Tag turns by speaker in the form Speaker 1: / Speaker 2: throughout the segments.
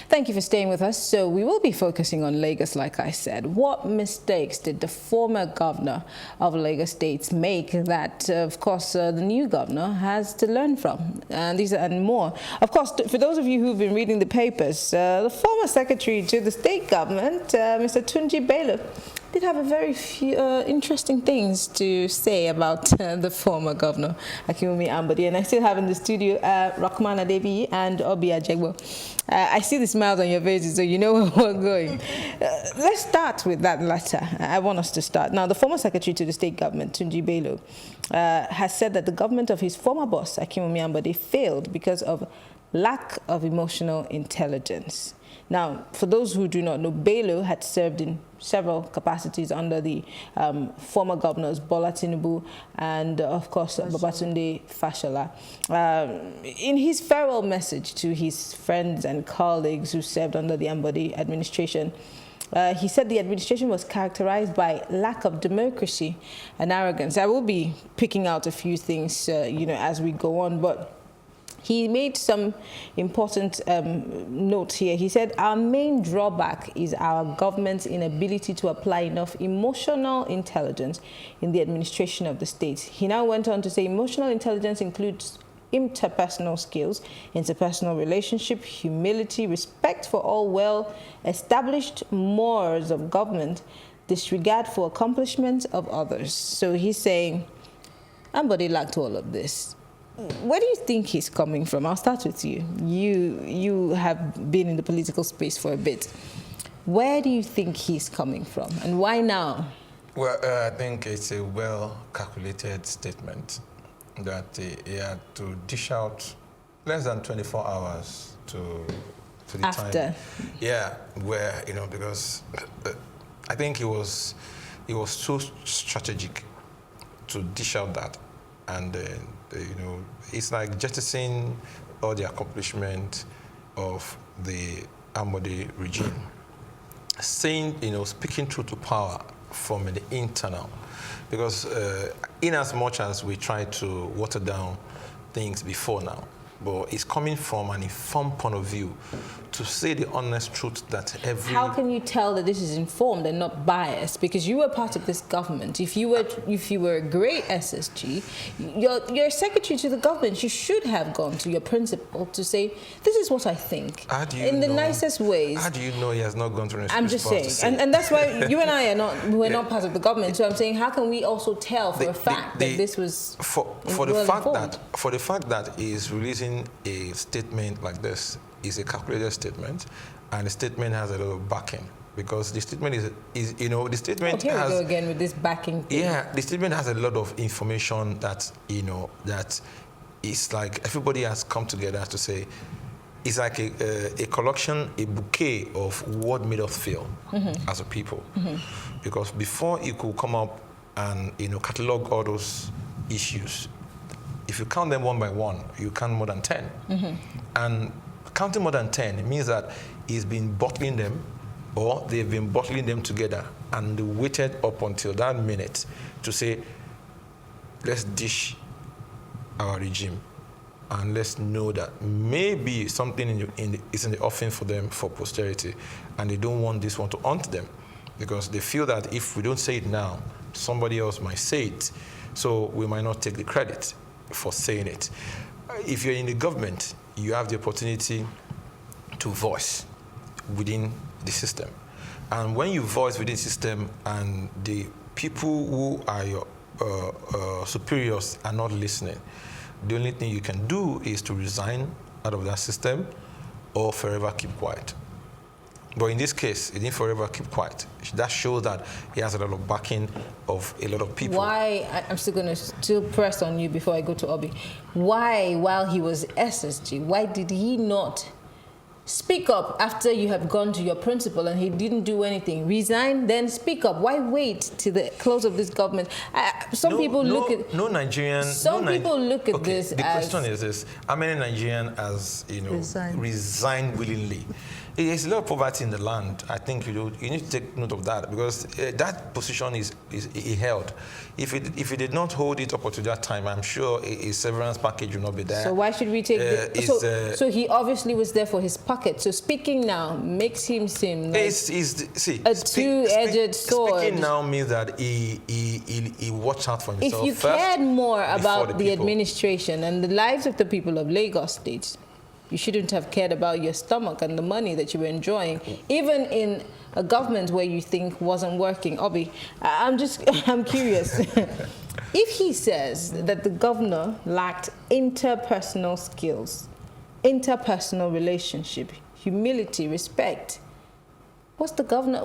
Speaker 1: Thank you for staying with us. So we will be focusing on Lagos, like I said. What mistakes did the former governor of Lagos State make that, of course, the new governor has to learn from? And these and more. Of course, for those of you who've been reading the papers, the former secretary to the state government, Mr. Tunji Bello, did have a very few interesting things to say about the former governor, Akinwunmi Ambode. And I still have in the studio Rahman Adebi and Obi Ajegbo. I see the smiles on your faces, so you know where we're going. Let's start with that latter. I want us to start. Now, the former secretary to the state government, Tunji Bello, has said that the government of his former boss, Akinwunmi Ambode, failed because of lack of emotional intelligence. Now, for those who do not know, Bello had served in several capacities under the former governors Bola Tinubu and, of course, Babatunde Fashola. In his farewell message to his friends and colleagues who served under the Ambode administration, he said the administration was characterized by lack of democracy and arrogance. I will be picking out a few things, as we go on, but he made some important notes here. He said, our main drawback is our government's inability to apply enough emotional intelligence in the administration of the state. He now went on to say emotional intelligence includes interpersonal skills, interpersonal relationship, humility, respect for all well-established mores of government, disregard for accomplishments of others. So he's saying, Ambode lacked all of this. Where do you think he's coming from? I'll start with you. You have been in the political space for a bit. Where do you think he's coming from, and why now?
Speaker 2: Well, I think it's a well-calculated statement that he had to dish out less than 24 hours to the
Speaker 1: After.
Speaker 2: time. Yeah, where, because I think he was so strategic to dish out that, and it's like jettisoning all the accomplishment of the Ambode regime. Saying, speaking truth to power from the internal. Because in as much as we try to water down things before now, but it's coming from an informed point of view to say the honest truth that every...
Speaker 1: How can you tell that this is informed and not biased? Because you were part of this government. If you were a great SSG, you're secretary to the government. You should have gone to your principal to say, this is what I think.
Speaker 2: How do you
Speaker 1: in the
Speaker 2: know,
Speaker 1: nicest ways.
Speaker 2: How do you know he has not gone to his
Speaker 1: I'm just saying. And that's why you and I we're not part of the government. So I'm saying, how can we also tell for a fact that this was
Speaker 2: for the fact that he is releasing a statement like this is a calculated statement, and the statement has a lot of backing, because the statement is the statement
Speaker 1: here
Speaker 2: has,
Speaker 1: we go again with this backing thing.
Speaker 2: Yeah, the statement has a lot of information that that is like everybody has come together to say it's like a collection, a bouquet of what made us feel as a people. Because before you could come up and catalog all those issues, if you count them one by one, you count more than 10. And counting more than 10 means that he's been bottling them, or they've been bottling them together, and they waited up until that minute to say, let's dish our regime, and let's know that maybe something is in the offing for them for posterity, and they don't want this one to haunt them, because they feel that if we don't say it now, somebody else might say it, so we might not take the credit for saying it. If you're in the government, you have the opportunity to voice within the system. And when you voice within the system and the people who are your superiors are not listening, the only thing you can do is to resign out of that system or forever keep quiet. But in this case, he didn't forever keep quiet. That shows that he has a lot of backing of a lot of people.
Speaker 1: Why, I'm still going to press on you before I go to Obi. Why, while he was SSG, why did he not speak up after you have gone to your principal and he didn't do anything? Resign, then speak up. Why wait till the close of this government? Some people look at this.
Speaker 2: The question is this: how many Nigerians has resigned willingly? There's a lot of poverty in the land. I think you need to take note of that, because that position is he held. If he did not hold it up to that time, I'm sure a severance package will not be there.
Speaker 1: So why should we take so he obviously was there for his pocket. So speaking now makes him seem like a two-edged sword.
Speaker 2: Speaking now means that he watched out for himself.
Speaker 1: If you cared more about the administration and the lives of the people of Lagos State, you shouldn't have cared about your stomach and the money that you were enjoying, even in a government where you think wasn't working. Obi, I'm curious. If he says that the governor lacked interpersonal skills, interpersonal relationship, humility, respect, what's the governor?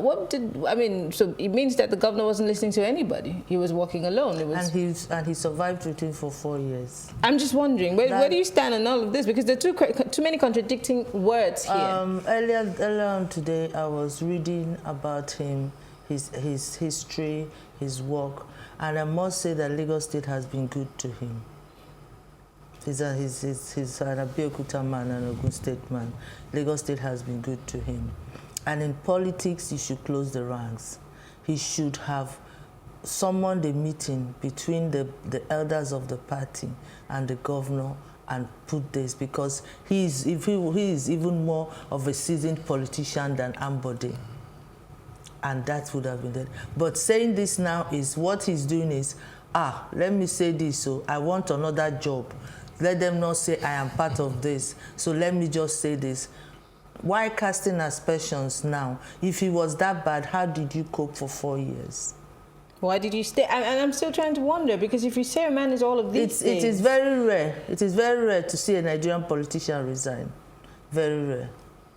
Speaker 1: So it means that the governor wasn't listening to anybody. He was walking alone.
Speaker 3: And he survived with him for 4 years.
Speaker 1: I'm just wondering, where do you stand on all of this? Because there are too many contradicting words here.
Speaker 3: Earlier on today, I was reading about him, his history, his work, and I must say that Lagos State has been good to him. He's an Abeokuta man and Ogun State man. Lagos State has been good to him. And in politics, he should close the ranks. He should have summoned a meeting between the elders of the party and the governor and put this, he is even more of a seasoned politician than Ambode. And that would have been it. But saying this now is, what he's doing is, let me say this, so I want another job. Let them not say I am part of this. So let me just say this. Why casting aspersions now? If he was that bad, how did you cope for 4 years?
Speaker 1: Why did you stay? And I'm still trying to wonder, because if you say a man is all of these things...
Speaker 3: It is very rare. It is very rare to see a Nigerian politician resign. Very rare.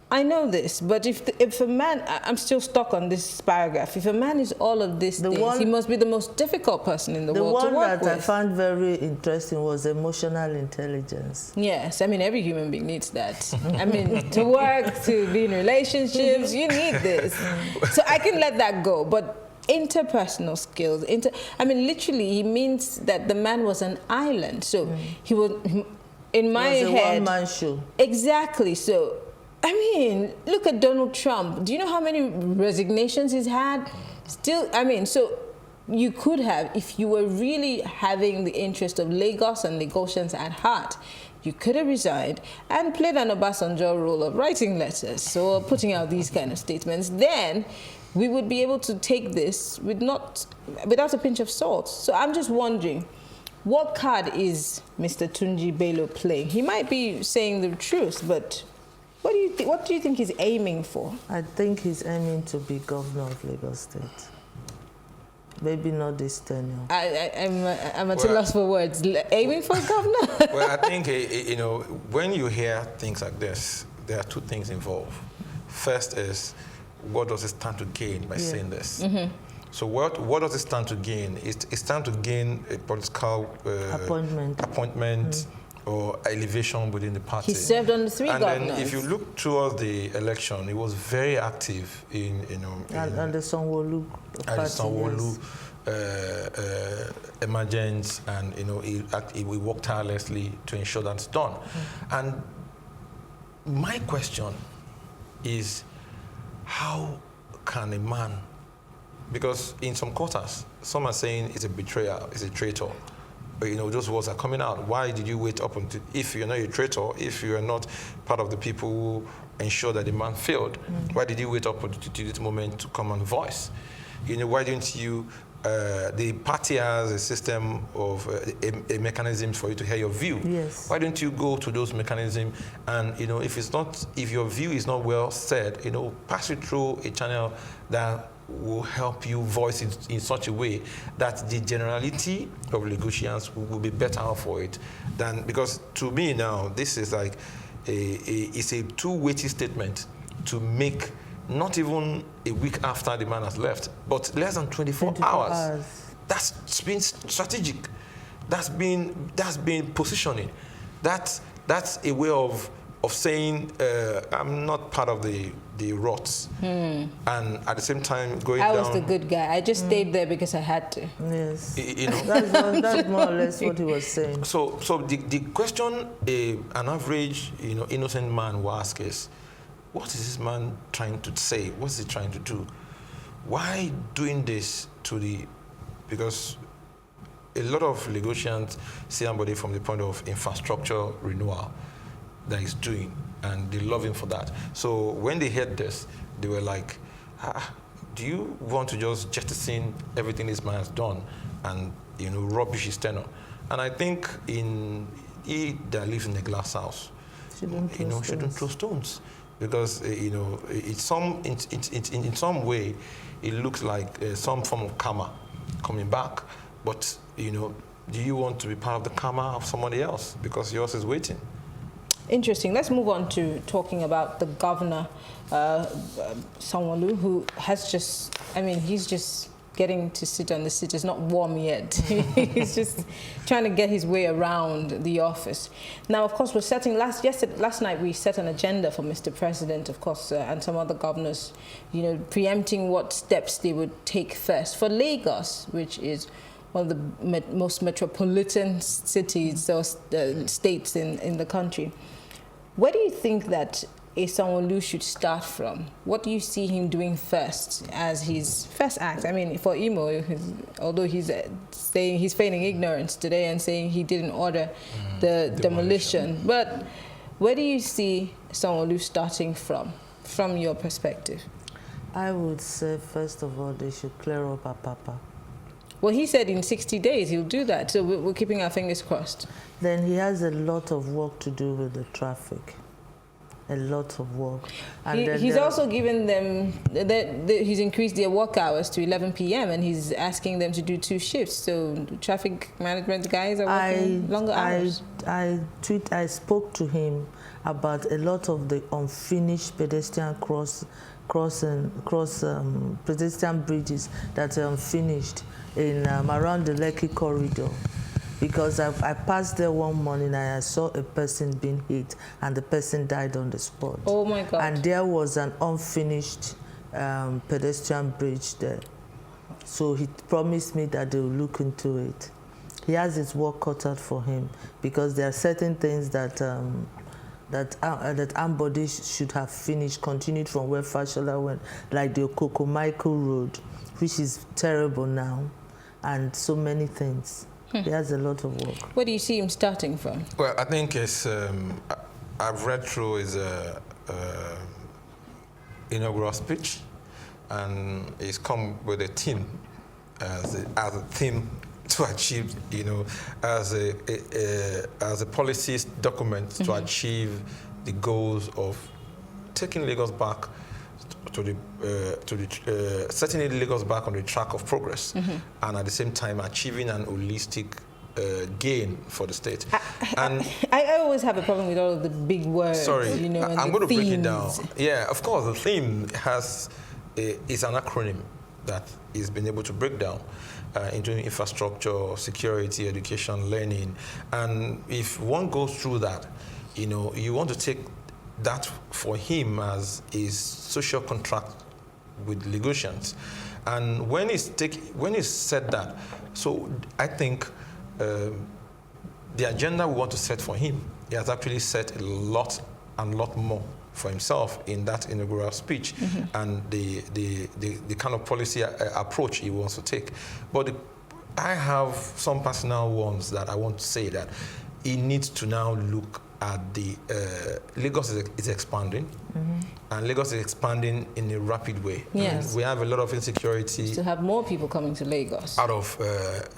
Speaker 1: I know this, but if a man... I'm still stuck on this paragraph. If a man is all of these things, he must be the most difficult person in the world to work with.
Speaker 3: The one that I found very interesting was emotional intelligence.
Speaker 1: Yes, I mean, every human being needs that. I mean, to work, to be in relationships, you need this. So I can let that go, but interpersonal skills, literally, he means that the man was an island. So he was, in my head... It was a
Speaker 3: one-man show.
Speaker 1: Exactly, so... I mean, look at Donald Trump. Do you know how many resignations he's had? Still, so you could have, if you were really having the interest of Lagos and Lagosians at heart, you could have resigned and played an Obasanjo role of writing letters or putting out these kind of statements. Then we would be able to take this without a pinch of salt. So I'm just wondering, what card is Mr. Tunji Bello playing? He might be saying the truth, but... What do you think he's aiming for?
Speaker 3: I think he's aiming to be governor of Lagos State. Maybe not this tenure.
Speaker 1: I'm at a loss for words. Aiming for governor?
Speaker 2: Well, I think, when you hear things like this, there are two things involved. First is, what does it stand to gain by saying this? Mm-hmm. So what does it stand to gain? It stands to gain a political appointment or elevation within the party.
Speaker 1: He served on the three governors. And
Speaker 2: then if you look towards the election, he was very active in
Speaker 3: and the Sanwo Olu
Speaker 2: emergence, and he worked tirelessly to ensure that's done. And my question is, how can a man, because in some quarters, some are saying it's a betrayer, it's a traitor. But, those words are coming out. Why did you wait up until, if you're not a traitor, if you are not part of the people who ensure that the man failed, why did you wait up until this moment to come and voice? Why didn't you, the party has a system of, a mechanism for you to hear your view.
Speaker 3: Yes.
Speaker 2: Why don't you go to those mechanisms and, if your view is not well said, pass it through a channel that will help you voice it in such a way that the generality of Lagosians will be better off for it than, because to me now, this is like it's a too weighty statement to make, not even a week after the man has left, but less than 24 hours. That's been strategic. That's been positioning. That's a way of saying I'm not part of the rots, and at the same time going down.
Speaker 1: I was the good guy. I just stayed there because I had to.
Speaker 3: Yes, that's more or less what he was saying.
Speaker 2: So the question an average innocent man will ask is, what is this man trying to say? What's he trying to do? Why doing this to the, because a lot of Lagosians see Ambode from the point of infrastructure renewal that he's doing, and they love him for that. So when they heard this, they were like, do you want to just jettison everything this man has done and, you know, rubbish his tenure? And I think he that lives in a glass house, shouldn't throw stones, because you know, in some way, it looks like some form of karma coming back. But you know, do you want to be part of the karma of somebody else, because yours is waiting?
Speaker 1: Interesting. Let's move on to talking about the governor, Sanwo Olu, who has just, I mean, he's just getting to sit on the seat. It's not warm yet. He's just trying to get his way around the office. Now, of course, we're setting, last night we set an agenda for Mr. President, of course, and some other governors, you know, preempting what steps they would take first. For Lagos, which is one of the most metropolitan cities or states in the country, where do you think that Sanwo Olu should start from? What do you see him doing first as his first act? I mean, for Imo, although he's saying he's feigning ignorance today and saying he didn't order the demolition, but where do you see Sanwo Olu starting from your perspective?
Speaker 3: I would say, first of all, they should clear up Apapa.
Speaker 1: Well, he said in 60 days he'll do that, so we're keeping our fingers crossed.
Speaker 3: Then he has a lot of work to do with the traffic. A lot of work. And
Speaker 1: he's also given them, he's increased their work hours to 11 p.m. and he's asking them to do 2 shifts. So traffic management guys are working longer hours.
Speaker 3: I spoke to him about a lot of the unfinished pedestrian pedestrian bridges that are unfinished in around the Lekki corridor. Because I passed there one morning and I saw a person being hit and the person died on the spot.
Speaker 1: Oh my God.
Speaker 3: And there was an unfinished pedestrian bridge there. So he promised me that they will look into it. He has his work cut out for him, because there are certain things that Ambode should have finished, continued from where Fashola went, like the Okokomaiko Road, which is terrible now, and so many things. He has a lot of work.
Speaker 1: Where do you see him starting from?
Speaker 2: Well, I think it's, I've read through his inaugural speech, and he's come with a theme as a theme to achieve, you know, as a policy document to achieve the goals of taking Lagos back setting Lagos back on the track of progress, and at the same time achieving an holistic gain for the state.
Speaker 1: I always have a problem with all of the big words.
Speaker 2: Sorry,
Speaker 1: you know,
Speaker 2: I'm going to break it down. Yeah, of course, the theme is an acronym that is been able to break down into infrastructure, security, education, learning, and if one goes through that, you know, you want to take that for him as his social contract with Lagosians. And when he's said that, so I think the agenda we want to set for him, he has actually set a lot more for himself in that inaugural speech, and the kind of policy approach he wants to take. But I have some personal ones that I want to say that he needs to now look at the Lagos is expanding, and Lagos is expanding in a rapid way.
Speaker 1: Yes.
Speaker 2: We have a lot of insecurity.
Speaker 1: To have more people coming to Lagos.
Speaker 2: Out of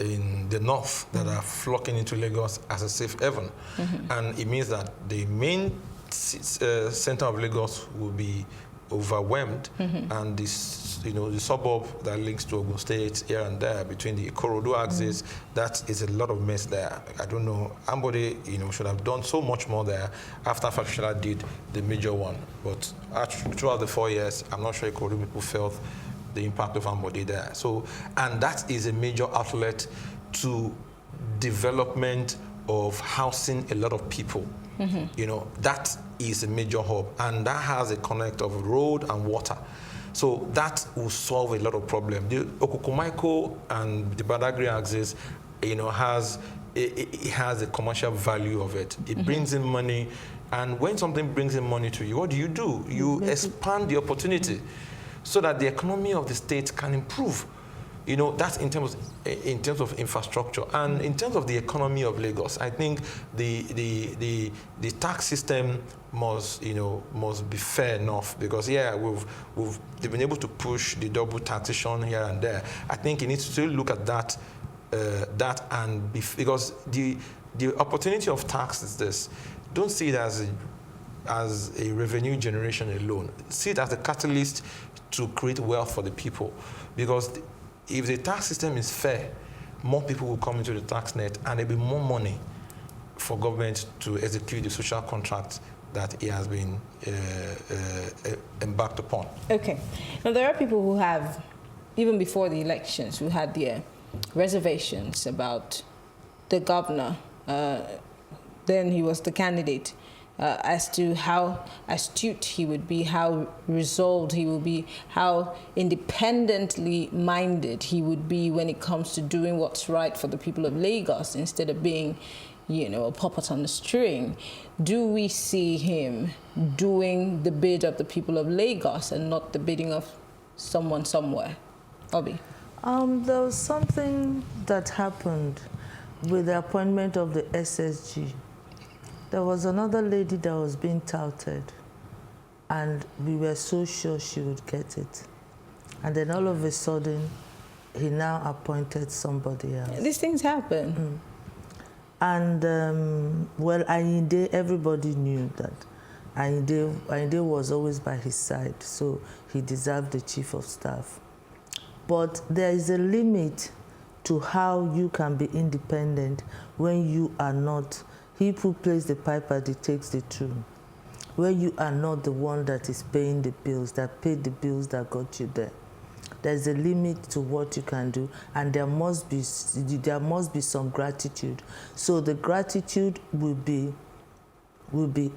Speaker 2: in the north that are flocking into Lagos as a safe haven, and it means that the main center of Lagos will be overwhelmed, and this, you know, the suburb that links to Ogun State here and there between the Ikorodu axis, that is a lot of mess there. I don't know, Ambode, you know, should have done so much more there after Fashola did the major one. But throughout the 4 years, I'm not sure Ikorodu people felt the impact of Ambode there. So, and that is a major outlet to development of housing a lot of people. You know, that is a major hub, and that has a connect of road and water. So that will solve a lot of problems. The Okokomaiko and the Badagry axis, you know, it has a commercial value of it. It brings in money, And when something brings in money to you, what do? You expand the opportunity so that the economy of the state can improve. You know, that's in terms of infrastructure. And in terms of the economy of Lagos, I think the tax system must be fair enough, because they've been able to push the double taxation here and there. I think you need to still look at that because the opportunity of tax is this. Don't see it as a revenue generation alone. See it as a catalyst to create wealth for the people, because if the tax system is fair, more people will come into the tax net, and there'll be more money for government to execute the social contract that it has been embarked upon. Okay.
Speaker 1: Now, there are people who have, even before the elections, who had their reservations about the governor. Then he was the candidate. As to how astute he would be, how resolved he will be, how independently minded he would be when it comes to doing what's right for the people of Lagos, instead of being, a puppet on the string. Do we see him doing the bid of the people of Lagos and not the bidding of someone somewhere? Obi?
Speaker 3: There was something that happened with the appointment of the SSG. There was another lady that was being touted, and we were so sure she would get it. And then all of a sudden, he now appointed somebody else.
Speaker 1: These things happen.
Speaker 3: And, Ayinde, everybody knew that Ayinde was always by his side, so he deserved the chief of staff. But there is a limit to how you can be independent when you are not. He who plays the piper dictates the tune. When you are not the one that is paying the bills, that paid the bills that got you there. There's a limit to what you can do, and there must be some gratitude. So the gratitude will be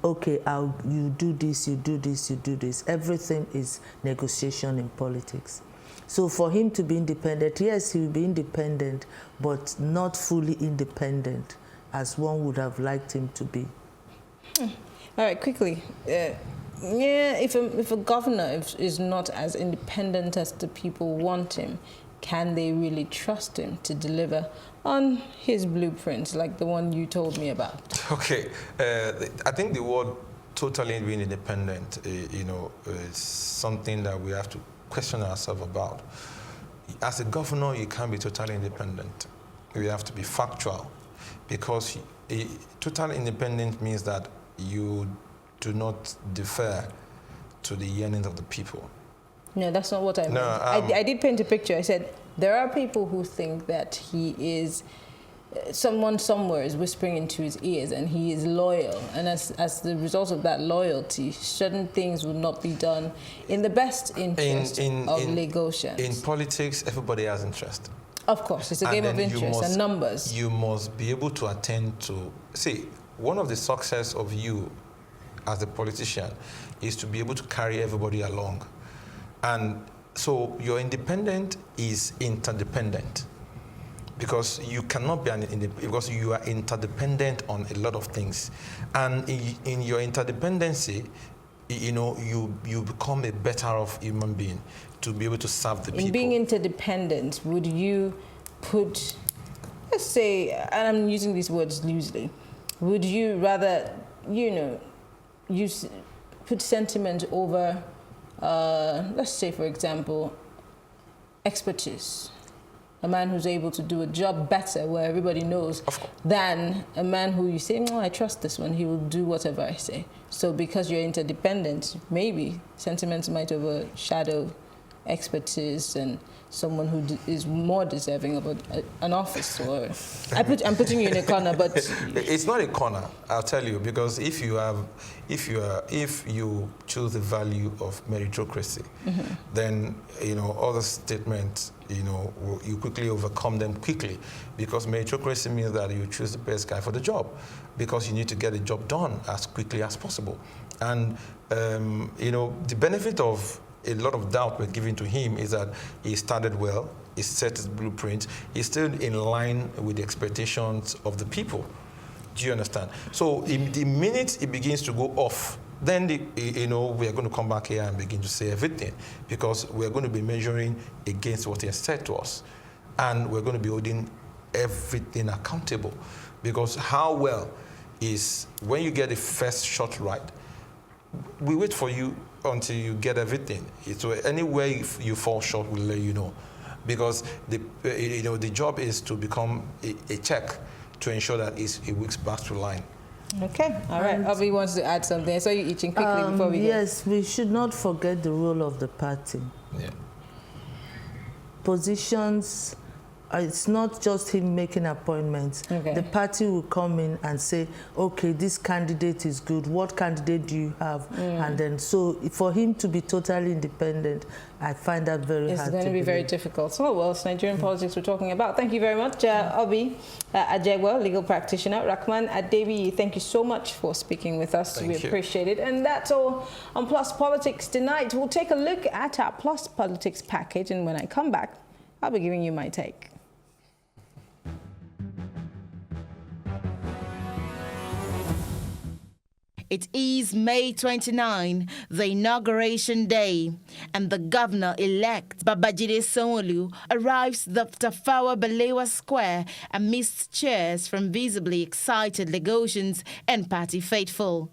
Speaker 3: okay, you do this, you do this, you do this. Everything is negotiation in politics. So for him to be independent, yes, he will be independent, but not fully independent, as one would have liked him to be.
Speaker 1: All right, quickly. If a governor is not as independent as the people want him, can they really trust him to deliver on his blueprints, like the one you told me about?
Speaker 2: Okay, I think the word totally being independent, is something that we have to question ourselves about. As a governor, you can't be totally independent. You have to be factual. Because total independence means that you do not defer to the yearnings of the people.
Speaker 1: No, that's not what I meant. No, I did paint a picture. I said there are people who think that he is someone somewhere is whispering into his ears, and he is loyal. And as the result of that loyalty, certain things will not be done in the best interest of Lagosians.
Speaker 2: In politics, everybody has interest.
Speaker 1: Of course, it's a game of interest and numbers.
Speaker 2: You must be able to attend to... See, one of the success of you as a politician is to be able to carry everybody along. And so your independent is interdependent, because you cannot be because you are interdependent on a lot of things. And in your interdependency, you become a better off human being to be able to serve the people.
Speaker 1: In being interdependent, would you put, let's say, and I'm using these words loosely, would you rather, put sentiment over, let's say, for example, expertise? A man who's able to do a job better, where everybody knows, than a man who you say, no, I trust this one, he will do whatever I say. So because you're interdependent, maybe sentiments might overshadow expertise and someone who is more deserving of an office. Or I'm putting you in a corner, but
Speaker 2: it's not a corner, I'll tell you, because if you choose the value of meritocracy, then other statements, you quickly overcome them quickly, because meritocracy means that you choose the best guy for the job, because you need to get the job done as quickly as possible. And the benefit of a lot of doubt we're giving to him is that he started well, he set his blueprint, he's still in line with the expectations of the people. Do you understand? So the minute it begins to go off, then we are going to come back here and begin to say everything, because we're going to be measuring against what he has said to us, and we're going to be holding everything accountable. Because how well is when you get the first shot right, we wait for you until you get everything. So anywhere you fall short, we'll let you know, because the job is to become a check to ensure that it works back to line.
Speaker 1: Okay, all right. Obi wants to add something. So you eating quickly before we
Speaker 3: Yes, we should not forget the role of the party.
Speaker 2: Yeah.
Speaker 3: Positions, it's not just him making appointments.
Speaker 1: Okay.
Speaker 3: The party will come in and say, okay, this candidate is good. What candidate do you have? And then, so for him to be totally independent, I find that very hard.
Speaker 1: It's going to be very difficult. So, well, it's Nigerian politics we're talking about. Thank you very much, Obi Ajegwa, legal practitioner. Rahman Adebi, thank you so much for speaking with us. We appreciate it. And that's all on Plus Politics tonight. We'll take a look at our Plus Politics package, and when I come back, I'll be giving you my take.
Speaker 4: It is May 29, the inauguration day, and the governor-elect, Jide Sanwo Olu, arrives at Tafawa Balewa Square amidst cheers from visibly excited Lagosians and party faithful.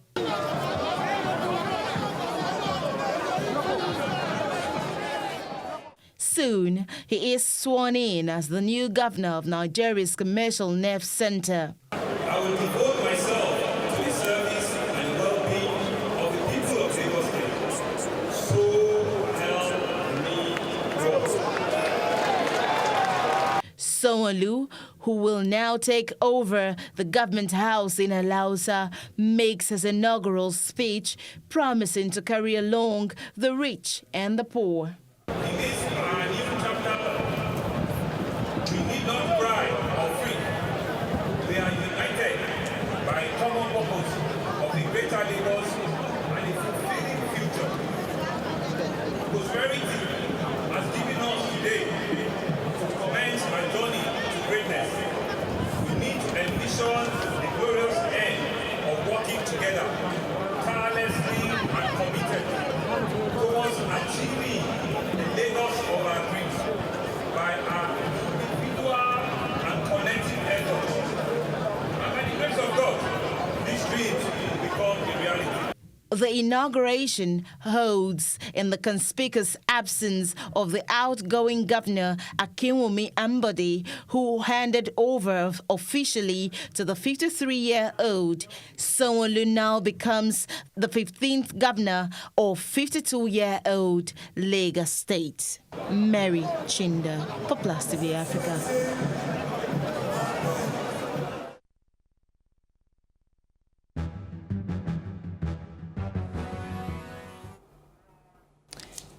Speaker 4: Soon, he is sworn in as the new governor of Nigeria's Commercial Nerve Center.
Speaker 5: I will devote myself to the service and well-being of the people of Lagos State. So help me God.
Speaker 4: Sanwo Olu, who will now take over the government house in Alausa, makes his inaugural speech, promising to carry along the rich and the poor.
Speaker 5: In this our new chapter, we need not cry or freak. We are united by a common purpose of the greater Lagos and a fulfilling future. Prosperity has given us today to commence our journey to greatness. We need to envision the glorious end of working together, tirelessly and committed, towards achieving the Lagos of our dreams by our individual and collective efforts. And by the grace of God, these dreams will become a reality.
Speaker 4: The inauguration holds in the conspicuous absence of the outgoing governor, Akinwunmi Ambode, who handed over officially to the 53-year-old. Sanwo Olu now becomes the 15th governor of 52-year-old Lagos State. Mary Chinda for Plus TV Africa.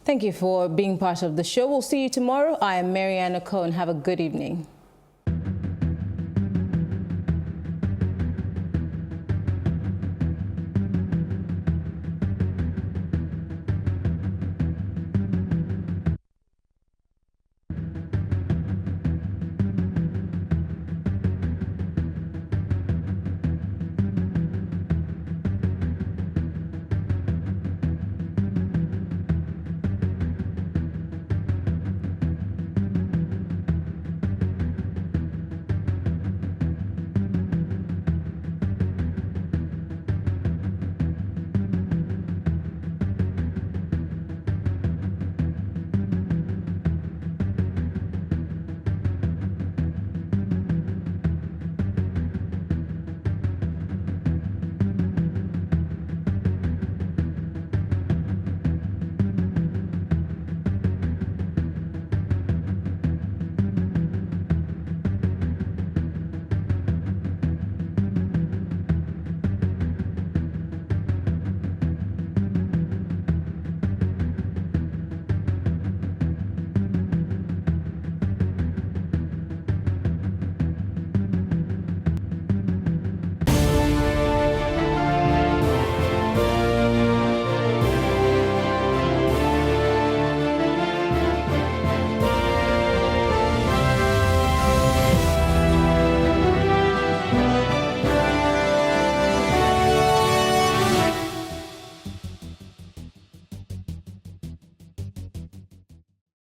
Speaker 1: Thank you for being part of the show. We'll see you tomorrow. I am Mariana Cohen. Have a good evening.